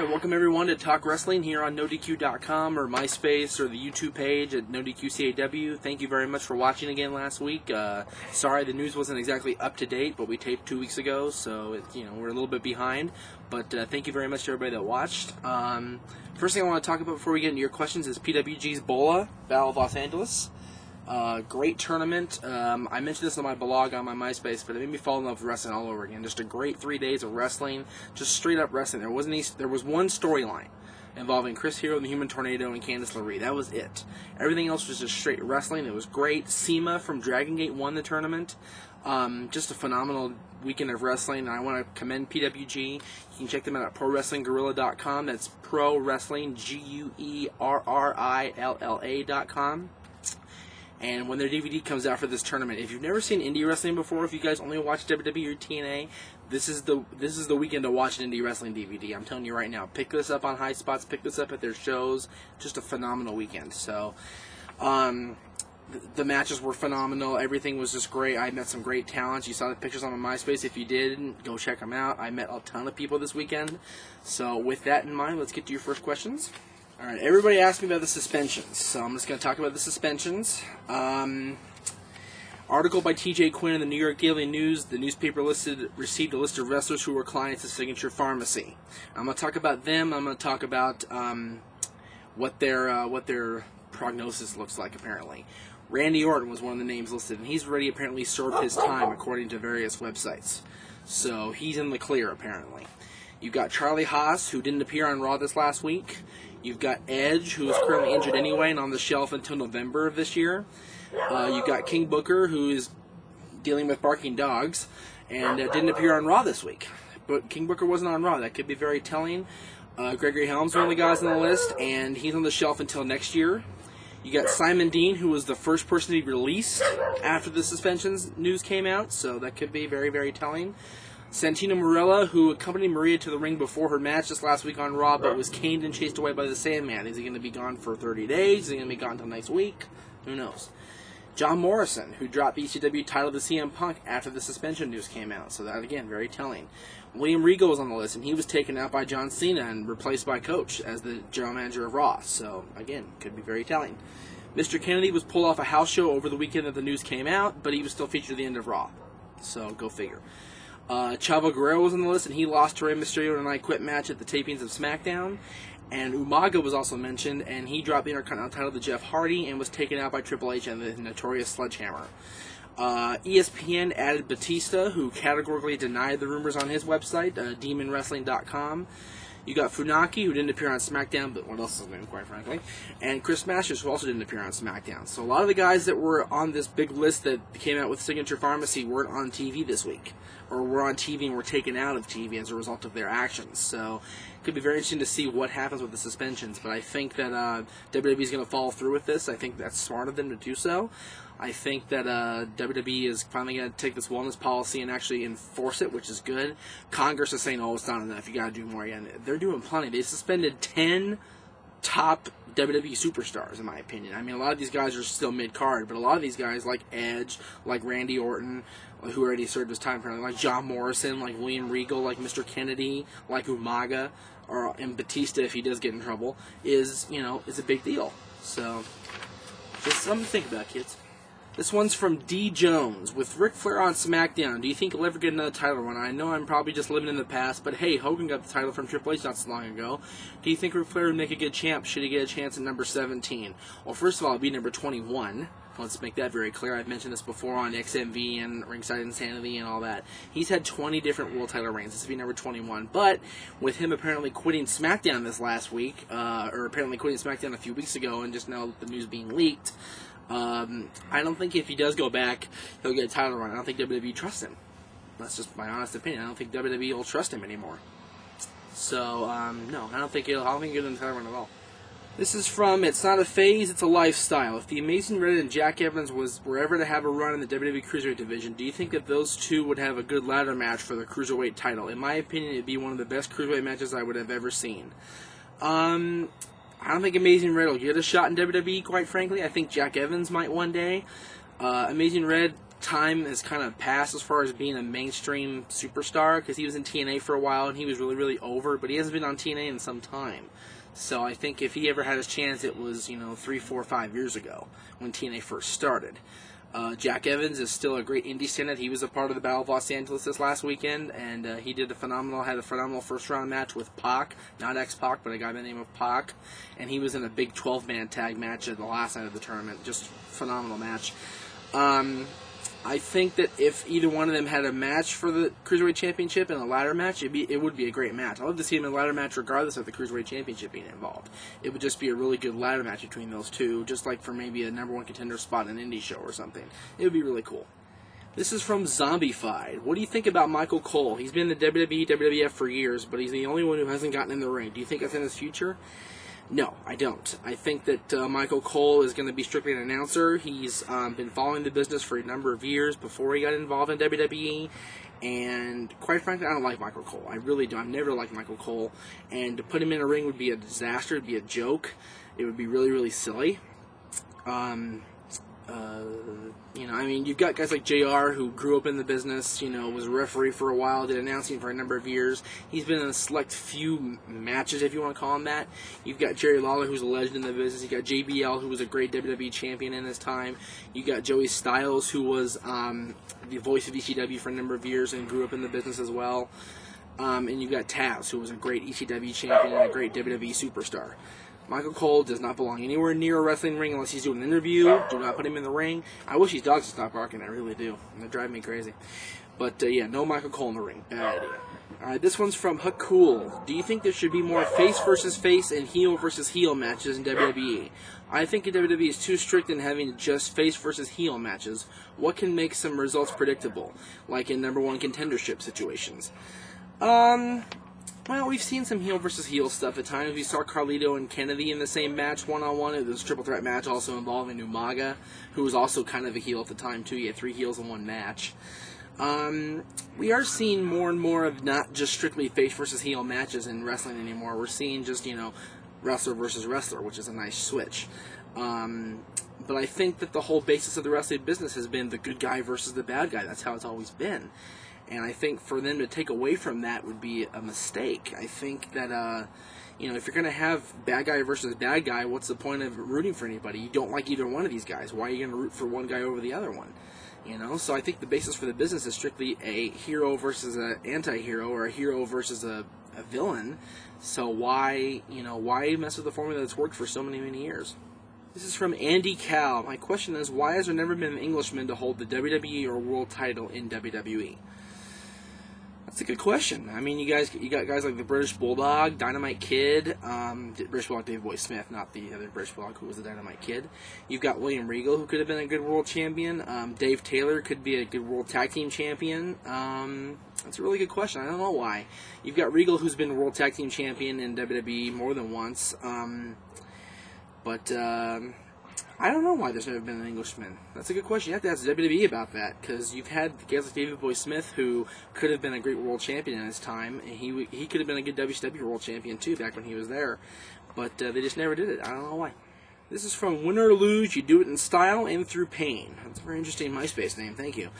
Alright, welcome everyone to Talk Wrestling here on NoDQ.com or MySpace or the YouTube page at NoDQCAW. Thank you very much for watching again last week. Sorry the news wasn't exactly up to date, but we taped 2 weeks ago, so we're a little bit behind. But thank you very much to everybody that watched. First thing I want to talk about before we get into your questions is PWG's BOLA, Battle of Los Angeles. Great tournament. I mentioned this on my blog on my MySpace, but it made me fall in love with wrestling all over again. Just a great 3 days of wrestling, just straight up wrestling. There was one storyline involving Chris Hero, the Human Tornado, and Candice LeRae. That was it. Everything else was just straight wrestling. It was great. SEMA from Dragon Gate won the tournament. Just a phenomenal weekend of wrestling. I want to commend PWG. You can check them out at ProWrestlingGuerrilla.com. That's Pro Wrestling GUERRILLA.com. And when their DVD comes out for this tournament, if you've never seen indie wrestling before, if you guys only watch WWE or TNA, this is the weekend to watch an indie wrestling DVD. I'm telling you right now, pick this up on High Spots, pick this up at their shows. Just a phenomenal weekend. So, the matches were phenomenal. Everything was just great. I met some great talents. You saw the pictures on my MySpace. If you didn't, go check them out. I met a ton of people this weekend. So, with that in mind, let's get to your first questions. Alright, everybody asked me about the suspensions, so I'm just going to talk about the suspensions. Article by TJ Quinn in the New York Daily News. The newspaper received a list of wrestlers who were clients of Signature Pharmacy. I'm going to talk about them. I'm going to talk about what their prognosis looks like, apparently. Randy Orton was one of the names listed, and he's already apparently served his time, according to various websites. So he's in the clear, apparently. You've got Charlie Haas, who didn't appear on Raw this last week. You've got Edge, who is currently injured anyway and on the shelf until November of this year. You've got King Booker, who is dealing with barking dogs and didn't appear on Raw this week. But King Booker wasn't on Raw. That could be very telling. Gregory Helms, one of the guys on the list, and he's on the shelf until next year. You got Simon Dean, who was the first person to be released after the suspensions news came out, so that could be very, very telling. Santino Marella, who accompanied Maria to the ring before her match this last week on Raw, but was caned and chased away by the Sandman. Is he going to be gone for 30 days? Is he going to be gone until next week? Who knows? John Morrison, who dropped the ECW title to CM Punk after the suspension news came out. So that, again, very telling. William Regal was on the list, and he was taken out by John Cena and replaced by Coach as the general manager of Raw. So, again, could be very telling. Mr. Kennedy was pulled off a house show over the weekend that the news came out, but he was still featured at the end of Raw. So, go figure. Chavo Guerrero was on the list, and he lost to Rey Mysterio in an I Quit match at the tapings of SmackDown. And Umaga was also mentioned, and he dropped the Intercontinental title to Jeff Hardy and was taken out by Triple H and the Notorious Sledgehammer. ESPN added Batista, who categorically denied the rumors on his website, DemonWrestling.com. You got Funaki, who didn't appear on SmackDown, but what else is new, quite frankly. And Chris Masters, who also didn't appear on SmackDown. So a lot of the guys that were on this big list that came out with Signature Pharmacy weren't on TV this week. Or were on TV and were taken out of TV as a result of their actions. So it could be very interesting to see what happens with the suspensions. But I think that WWE is going to follow through with this. I think that's smart of them to do so. I think that WWE is finally going to take this wellness policy and actually enforce it, which is good. Congress is saying, oh, it's not enough. You got to do more again. They're doing plenty. They suspended 10 top WWE superstars, in my opinion. I mean, a lot of these guys are still mid-card, but a lot of these guys, like Edge, like Randy Orton, who already served his time, like John Morrison, like William Regal, like Mr. Kennedy, like Umaga, and Batista, if he does get in trouble, is a big deal. So, just something to think about, kids. This one's from D. Jones. With Ric Flair on SmackDown, do you think he'll ever get another title run? I know I'm probably just living in the past, but hey, Hogan got the title from Triple H not so long ago. Do you think Ric Flair would make a good champ? Should he get a chance at number 17? Well, first of all, it'd be number 21. Let's make that very clear. I've mentioned this before on XMV and Ringside Insanity and all that. He's had 20 different world title reigns. This would be number 21. But with him apparently quitting SmackDown this last week, or apparently quitting SmackDown a few weeks ago, and just now the news being leaked, I don't think if he does go back, he'll get a title run. I don't think WWE trusts him. That's just my honest opinion. I don't think WWE will trust him anymore. So, no, I don't think he'll get a title run at all. This is from It's Not a Phase, It's a Lifestyle. If the Amazing Red and Jack Evans were ever to have a run in the WWE Cruiserweight division, do you think that those two would have a good ladder match for the Cruiserweight title? In my opinion, it'd be one of the best Cruiserweight matches I would have ever seen. I don't think Amazing Red will get a shot in WWE, quite frankly. I think Jack Evans might one day. Amazing Red, time has kind of passed as far as being a mainstream superstar, because he was in TNA for a while and he was really, really over, but he hasn't been on TNA in some time. So I think if he ever had his chance, it was, 3, 4, 5 years ago when TNA first started. Jack Evans is still a great indie standout. He was a part of the Battle of Los Angeles this last weekend, and he had a phenomenal first-round match with Pac, not X-Pac, but a guy by the name of Pac, and he was in a big 12-man tag match at the last night of the tournament. Just phenomenal match. I think that if either one of them had a match for the Cruiserweight Championship and a ladder match, it would be a great match. I'd love to see them in a ladder match regardless of the Cruiserweight Championship being involved. It would just be a really good ladder match between those two, just like for maybe a number one contender spot in an indie show or something. It would be really cool. This is from Zombified. What do you think about Michael Cole? He's been in the WWE, WWF for years, but he's the only one who hasn't gotten in the ring. Do you think that's in his future? No, I don't. I think that Michael Cole is going to be strictly an announcer. He's been following the business for a number of years before he got involved in WWE, and quite frankly, I don't like Michael Cole. I really don't. I've never liked Michael Cole, and to put him in a ring would be a disaster. It would be a joke. It would be really, really silly. You've got guys like JR who grew up in the business, was a referee for a while, did announcing for a number of years. He's been in a select few matches, if you want to call him that. You've got Jerry Lawler, who's a legend in the business. You've got JBL, who was a great WWE champion in his time. You've got Joey Styles, who was the voice of ECW for a number of years and grew up in the business as well. And you've got Taz, who was a great ECW champion and a great WWE superstar. Michael Cole does not belong anywhere near a wrestling ring unless he's doing an interview. Do not put him in the ring. I wish these dogs would stop barking. I really do. They drive me crazy. But, no Michael Cole in the ring. Bad idea. Alright, this one's from Hakul. Do you think there should be more face versus face and heel versus heel matches in WWE? I think WWE is too strict in having just face versus heel matches. What can make some results predictable, like in number one contendership situations? Well, we've seen some heel versus heel stuff at times. We saw Carlito and Kennedy in the same match, one-on-one. It was a triple threat match also involving Umaga, who was also kind of a heel at the time, too. He had 3 heels in one match. We are seeing more and more of not just strictly face versus heel matches in wrestling anymore. We're seeing just, wrestler versus wrestler, which is a nice switch. But I think that the whole basis of the wrestling business has been the good guy versus the bad guy. That's how it's always been. And I think for them to take away from that would be a mistake. I think that, if you're going to have bad guy versus bad guy, what's the point of rooting for anybody? You don't like either one of these guys. Why are you going to root for one guy over the other one? So I think the basis for the business is strictly a hero versus an anti-hero, or a hero versus a villain. So why mess with the formula that's worked for so many, many years? This is from Andy Cal. My question is, why has there never been an Englishman to hold the WWE or world title in WWE? That's a good question. I mean, you got guys like the British Bulldog, Dynamite Kid, British Bulldog Dave Boy Smith, not the other British Bulldog who was the Dynamite Kid. You've got William Regal, who could have been a good world champion. Dave Taylor could be a good world tag team champion. That's a really good question. I don't know why. You've got Regal, who's been world tag team champion in WWE more than once. I don't know why there's never been an Englishman. That's a good question. You have to ask WWE about that, because you've had guys like David Boy Smith, who could have been a great world champion in his time, and he could have been a good WCW world champion too back when he was there, but they just never did it. I don't know why. This is from Win or Lose, you do it in style and through pain. That's a very interesting MySpace name. Thank you.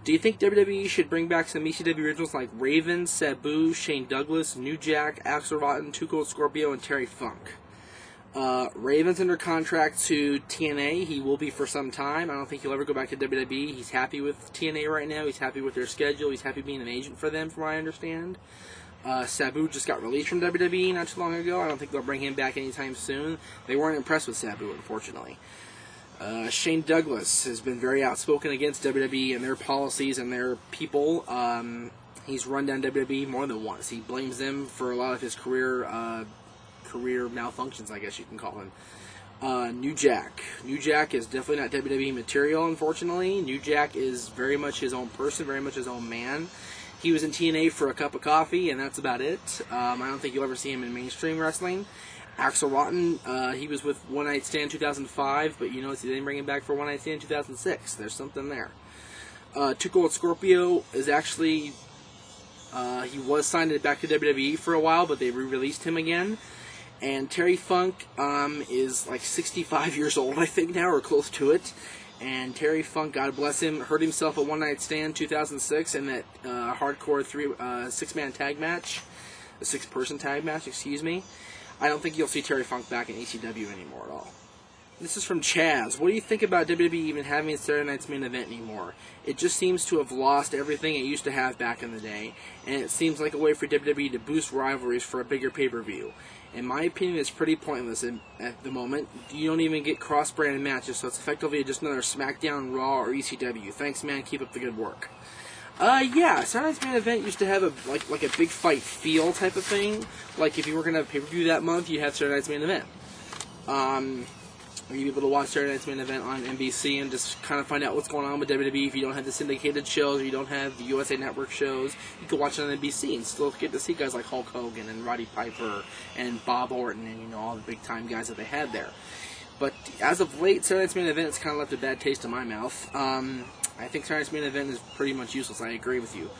Do you think WWE should bring back some ECW originals like Raven, Sabu, Shane Douglas, New Jack, Axel Rotten, Two Cold Scorpio, and Terry Funk? Raven's under contract to TNA. He will be for some time. I don't think he'll ever go back to WWE. He's happy with TNA right now. He's happy with their schedule. He's happy being an agent for them, from what I understand. Sabu just got released from WWE not too long ago. I don't think they'll bring him back anytime soon. They weren't impressed with Sabu, unfortunately. Shane Douglas has been very outspoken against WWE and their policies and their people. He's run down WWE more than once. He blames them for a lot of his career malfunctions, I guess you can call him. New Jack. New Jack is definitely not WWE material, unfortunately. New Jack is very much his own person, very much his own man. He was in TNA for a cup of coffee, and that's about it. I don't think you'll ever see him in mainstream wrestling. Axel Rotten, he was with One Night Stand 2005, but they didn't bring him back for One Night Stand 2006. There's something there. Two Cold Scorpio is actually, he was signed back to WWE for a while, but they re-released him again. And Terry Funk is like 65 years old, I think now, or close to it. And Terry Funk, God bless him, hurt himself at One Night Stand 2006 in that hardcore 6-man tag match, a 6-person tag match, excuse me. I don't think you'll see Terry Funk back in ECW anymore at all. This is from Chaz. What do you think about WWE even having Saturday Night's Main Event anymore? It just seems to have lost everything it used to have back in the day, and it seems like a way for WWE to boost rivalries for a bigger pay-per-view. In my opinion, it's pretty pointless at the moment. You don't even get cross-branded matches, so it's effectively just another SmackDown, Raw, or ECW. Thanks, man. Keep up the good work. Yeah, Saturday Night's Main Event used to have a like a big fight feel type of thing. Like if you were going to have pay-per-view that month, you'd have Saturday Night's Main Event. You'd be able to watch Saturday Night's Main Event on NBC and just kind of find out what's going on with WWE. If you don't have the syndicated shows or you don't have the USA Network shows, you can watch it on NBC and still get to see guys like Hulk Hogan and Roddy Piper and Bob Orton and all the big time guys that they had there. But as of late, Saturday Night's Main Event has kind of left a bad taste in my mouth. I think Saturday Night's Main Event is pretty much useless. I agree with you.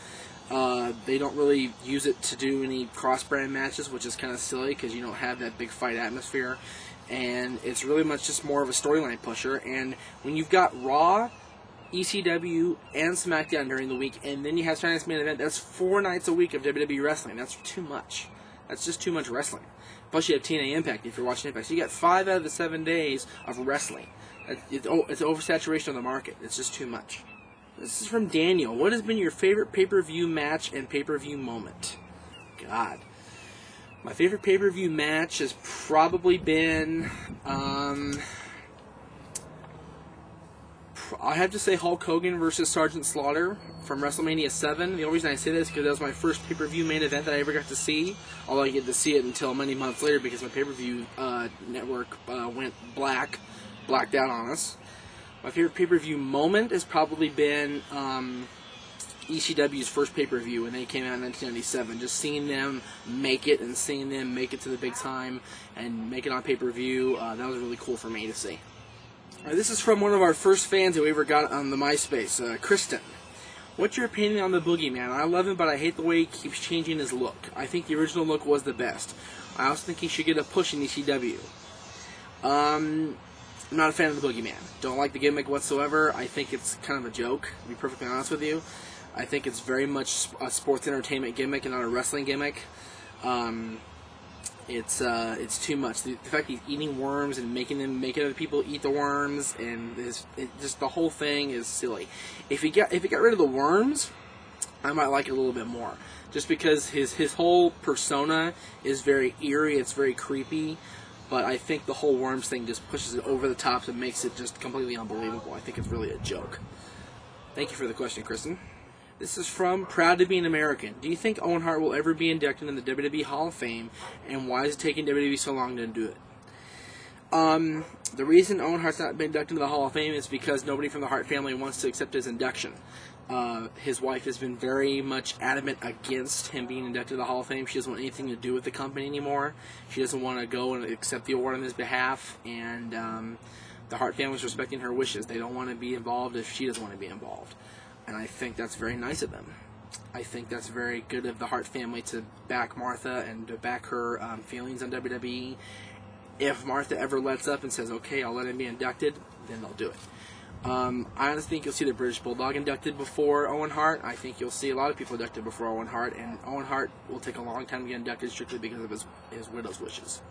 They don't really use it to do any cross-brand matches, which is kind of silly because you don't have that big fight atmosphere. And it's really much just more of a storyline pusher. And when you've got Raw, ECW, and SmackDown during the week, and then you have Saturday Night's Main Event, that's 4 nights a week of WWE wrestling. That's too much. That's just too much wrestling. Plus you have TNA Impact if you're watching Impact. So you got 5 out of the 7 days of wrestling. It's oversaturation of the market. It's just too much. This is from Daniel. What has been your favorite pay-per-view match and pay-per-view moment? God. My favorite pay-per-view match has probably been, I have to say Hulk Hogan versus Sergeant Slaughter from WrestleMania 7. The only reason I say this is because that was my first pay-per-view main event that I ever got to see, although I get to see it until many months later because my pay-per-view network went blacked out on us. My favorite pay-per-view moment has probably been ECW's first pay-per-view when they came out in 1997. Just seeing them make it and seeing them make it to the big time and make it on pay-per-view, that was really cool for me to see. All right, this is from one of our first fans that we ever got on the MySpace, Kristen. What's your opinion on the Boogeyman? I love him, but I hate the way he keeps changing his look. I think the original look was the best. I also think he should get a push in ECW. I'm not a fan of the Boogeyman. Don't like the gimmick whatsoever. I think it's kind of a joke, to be perfectly honest with you. I think it's very much a sports entertainment gimmick and not a wrestling gimmick. It's too much. The fact he's eating worms and making other people eat the worms, and just the whole thing is silly. If he got rid of the worms, I might like it a little bit more. Just because his whole persona is very eerie, it's very creepy. But I think the whole worms thing just pushes it over the top and makes it just completely unbelievable. I think it's really a joke. Thank you for the question, Kristen. This is from Proud to Be an American. Do you think Owen Hart will ever be inducted in the WWE Hall of Fame, and why is it taking WWE so long to do it? The reason Owen Hart's not been inducted into the Hall of Fame is because nobody from the Hart family wants to accept his induction. His wife has been very much adamant against him being inducted to the Hall of Fame. She doesn't want anything to do with the company anymore. She doesn't want to go and accept the award on his behalf, and the Hart family is respecting her wishes. They don't want to be involved if she doesn't want to be involved. And I think that's very nice of them. I think that's very good of the Hart family to back Martha and to back her feelings on WWE. If Martha ever lets up and says, okay, I'll let him be inducted, then they'll do it. I honestly think you'll see the British Bulldog inducted before Owen Hart. I think you'll see a lot of people inducted before Owen Hart, and Owen Hart will take a long time to get inducted strictly because of his widow's wishes.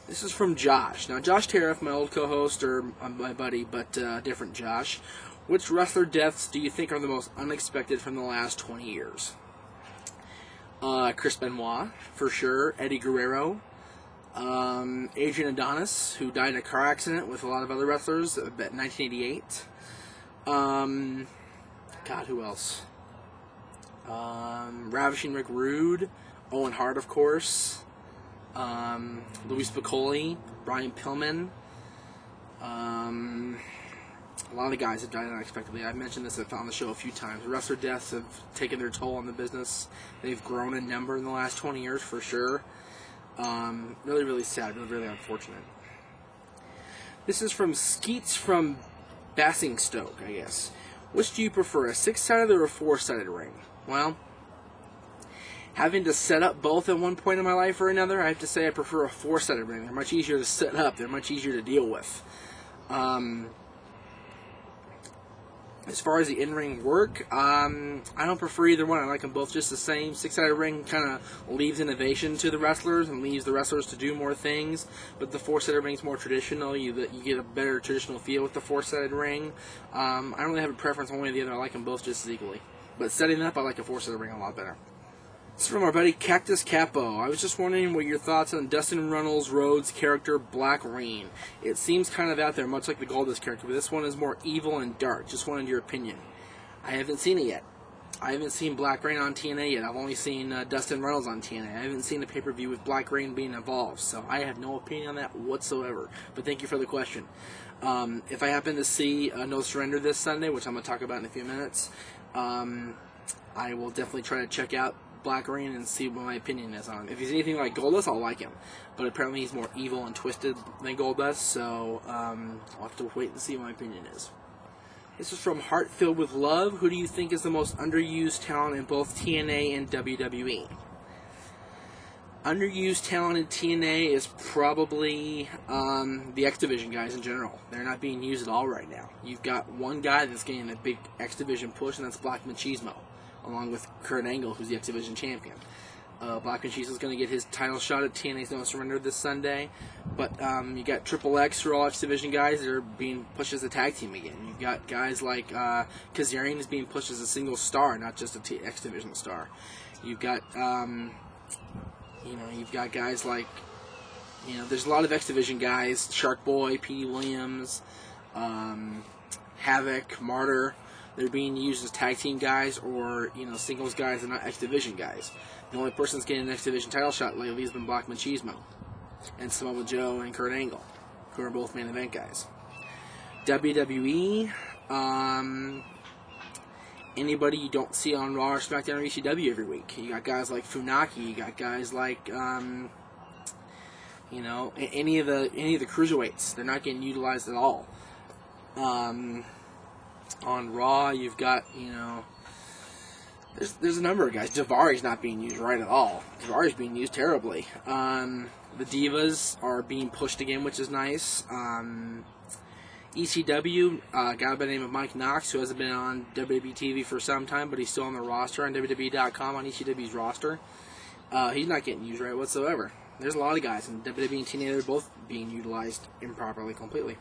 This is from Josh. Now, Josh Tariff, my old co-host, or my buddy, but different Josh. Which wrestler deaths do you think are the most unexpected from the last 20 years? Chris Benoit, for sure. Eddie Guerrero. Adrian Adonis, who died in a car accident with a lot of other wrestlers in 1988. God, who else? Ravishing Rick Rude. Owen Hart, of course. Louis Spicolli. Brian Pillman. A lot of guys have died unexpectedly. I've mentioned this on the show a few times. Wrestler deaths have taken their toll on the business. They've grown in number in the last 20 years, for sure. Really, really sad. Really, really unfortunate. This is from Skeets from Basingstoke, I guess. Which do you prefer, a 6-sided or a 4-sided ring? Well, having to set up both at one point in my life or another, I have to say I prefer a 4-sided ring. They're much easier to set up. They're much easier to deal with. As far as the in-ring work, I don't prefer either one. I like them both just the same. Six-sided ring kind of leaves innovation to the wrestlers and leaves the wrestlers to do more things. But the four-sided ring is more traditional. You get a better traditional feel with the four-sided ring. I don't really have a preference one way or the other. I like them both just as equally. But setting up, I like a four-sided ring a lot better. This is from our buddy Cactus Capo. I was just wondering what your thoughts on Dustin Runnels Rhodes' character Black Rain. It seems kind of out there, much like the Goldust character, but this one is more evil and dark. Just wanted your opinion. I haven't seen it yet. I haven't seen Black Rain on TNA yet. I've only seen Dustin Runnels on TNA. I haven't seen the pay-per-view with Black Rain being involved, so I have no opinion on that whatsoever. But thank you for the question. If I happen to see No Surrender this Sunday, which I'm going to talk about in a few minutes, I will definitely try to check out Black Rain and see what my opinion is on him. If he's anything like Goldust, I'll like him. But apparently he's more evil and twisted than Goldust, so I'll have to wait and see what my opinion is. This is from Hart Filled with Love. Who do you think is the most underused talent in both TNA and WWE? Underused talent in TNA is probably the X Division guys in general. They're not being used at all right now. You've got one guy that's getting a big X Division push, and that's Black Machismo, along with Kurt Angle, who's the X Division champion. Black Machismo is going to get his title shot at TNA's No Surrender this Sunday. But you got Triple X, who are all X Division guys that are being pushed as a tag team again. You've got guys like Kazarian is being pushed as a single star, not just a X Division star. You've got you've got guys like, there's a lot of X Division guys, Shark Boy, P.D. Williams, Havoc, Martyr. They're being used as tag team guys or, singles guys and not X Division guys. The only person that's getting an X Division title shot lately has been Black Machismo and Samoa Joe and Kurt Angle, who are both main event guys. WWE, anybody you don't see on Raw or SmackDown or ECW every week. You got guys like Funaki, you got guys like, any of the Cruiserweights. They're not getting utilized at all. On Raw, you've got, there's a number of guys. Javari's not being used right at all. Javari's being used terribly. The Divas are being pushed again, which is nice. ECW, a guy by the name of Mike Knox, who hasn't been on WWE TV for some time, but he's still on the roster on WWE.com on ECW's roster. He's not getting used right whatsoever. There's a lot of guys in WWE and TNA that are both being utilized improperly completely.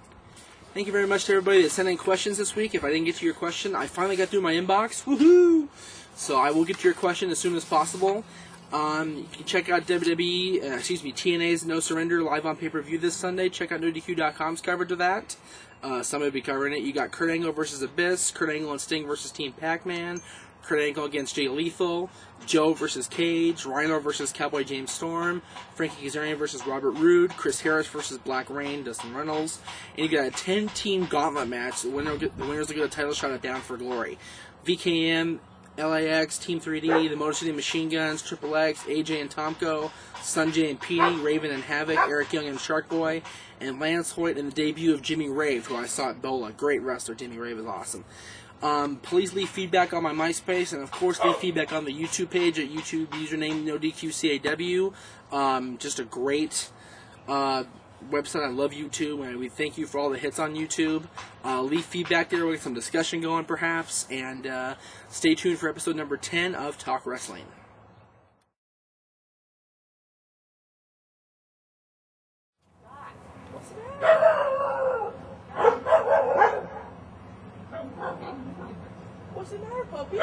Thank you very much to everybody that sent in questions this week. If I didn't get to your question, I finally got through my inbox. Woohoo! So I will get to your question as soon as possible. You can check out TNA's No Surrender live on pay-per-view this Sunday. Check out NoDQ.com's coverage of that. Somebody will be covering it. You got Kurt Angle versus Abyss, Kurt Angle and Sting versus Team Pac-Man, Kurt Angle against Jay Lethal, Joe versus Cage, Rhino versus Cowboy James Storm, Frankie Kazarian versus Robert Roode, Chris Harris versus Black Rain, Dustin Runnels, and you got a 10-team gauntlet match. The winners will get a title shot at Down for Glory. VKM, LAX, Team 3D, the Motor City Machine Guns, Triple X, AJ and Tomko, Sunjay and Petey, Raven and Havoc, Eric Young and Shark Boy, and Lance Hoyt, and the debut of Jimmy Rave, who I saw at Bola. Great wrestler. Jimmy Rave is awesome. Please leave feedback on my MySpace, and of course leave feedback on the YouTube page at YouTube username NoDQCAW. Just a great website. I love YouTube, and we thank you for all the hits on YouTube. Leave feedback there. We'll get some discussion going, perhaps, and stay tuned for episode number 10 of Talk Wrestling. What's the matter, puppies?